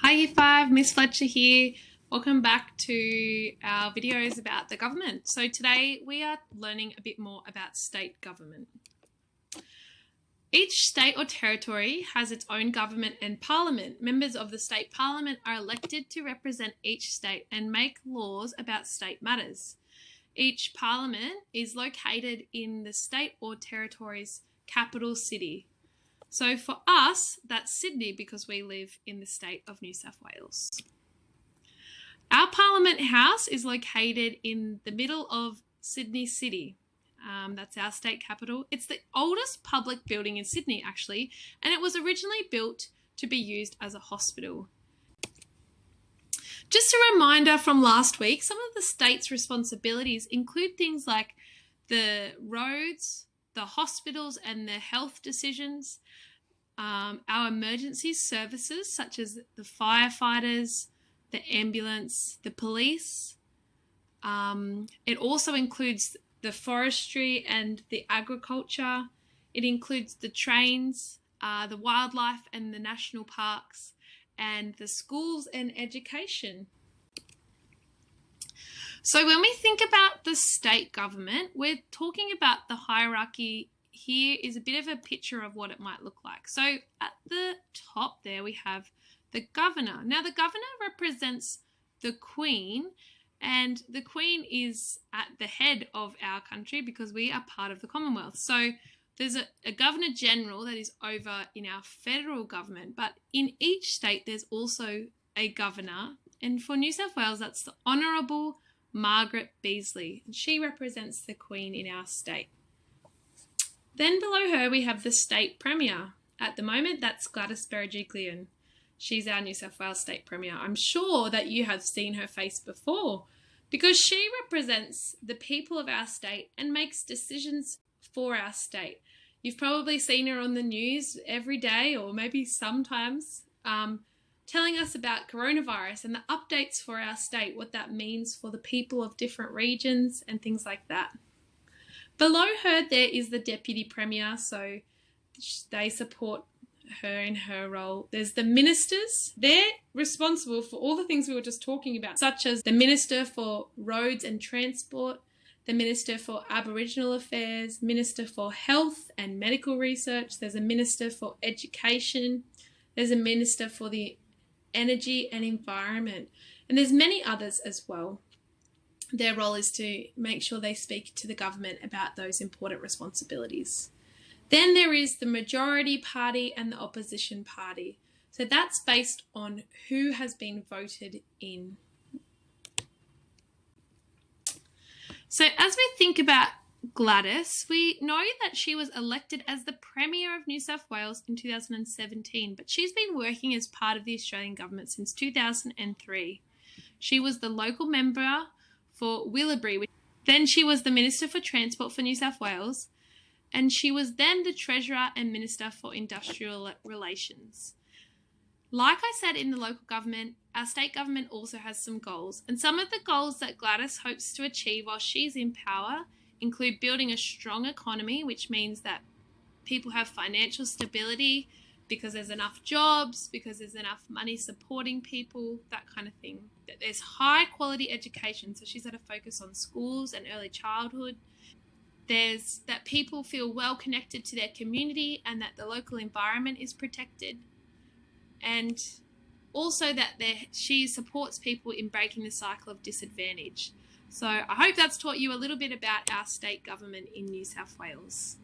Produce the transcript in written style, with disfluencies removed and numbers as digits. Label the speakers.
Speaker 1: Hi Year 5, Miss Fletcher here. Welcome back to our videos about the government. So today we are learning a bit more about state government. Each state or territory has its own government and parliament. Members of the state parliament are elected to represent each state and make laws about state matters. Each parliament is located in the state or territory's capital city. So for us, that's Sydney because we live in the state of New South Wales. Our Parliament House is located in the middle of Sydney City. That's our state capital. It's the oldest public building in Sydney, actually, and it was originally built to be used as a hospital. Just a reminder from last week, some of the state's responsibilities include things like the roads, the hospitals and their health decisions, our emergency services such as the firefighters, the ambulance, the police. It also includes the forestry and the agriculture. It includes the trains, the wildlife and the national parks, and the schools and education. So when we think about the state government, we're talking about the hierarchy. Here is a bit of a picture of what it might look like. So at the top there we have the governor. Now the governor represents the Queen, and the Queen is at the head of our country because we are part of the Commonwealth. So there's a Governor General that is over in our federal government, but in each state there's also a governor, and for New South Wales that's the Honourable Margaret Beazley, and she represents the Queen in our state. Then below her we have the state Premier. At the moment that's Gladys Berejiklian. She's our New South Wales State Premier. I'm sure that you have seen her face before because she represents the people of our state and makes decisions for our state. You've probably seen her on the news every day or maybe sometimes telling us about coronavirus and the updates for our state, what that means for the people of different regions and things like that. Below her there is the Deputy Premier, so they support her in her role. There's the ministers. They're responsible for all the things we were just talking about, such as the Minister for Roads and Transport, the Minister for Aboriginal Affairs, Minister for Health and Medical Research. There's a Minister for Education. There's a Minister for the Energy and Environment. And there's many others as well. Their role is to make sure they speak to the government about those important responsibilities. Then there is the majority party and the opposition party. So that's based on who has been voted in. So as we think about Gladys, we know that she was elected as the Premier of New South Wales in 2017, but she's been working as part of the Australian government since 2003. She was the local member for Willoughby. Then she was the Minister for Transport for New South Wales, and she was then the Treasurer and Minister for Industrial Relations. Like I said in the local government, our state government also has some goals, and some of the goals that Gladys hopes to achieve while she's in power include building a strong economy, which means that people have financial stability because there's enough jobs, because there's enough money supporting people, that kind of thing. That there's high quality education, so she's had a focus on schools and early childhood. There's that people feel well connected to their community and that the local environment is protected. And also that she supports people in breaking the cycle of disadvantage. So I hope that's taught you a little bit about our state government in New South Wales.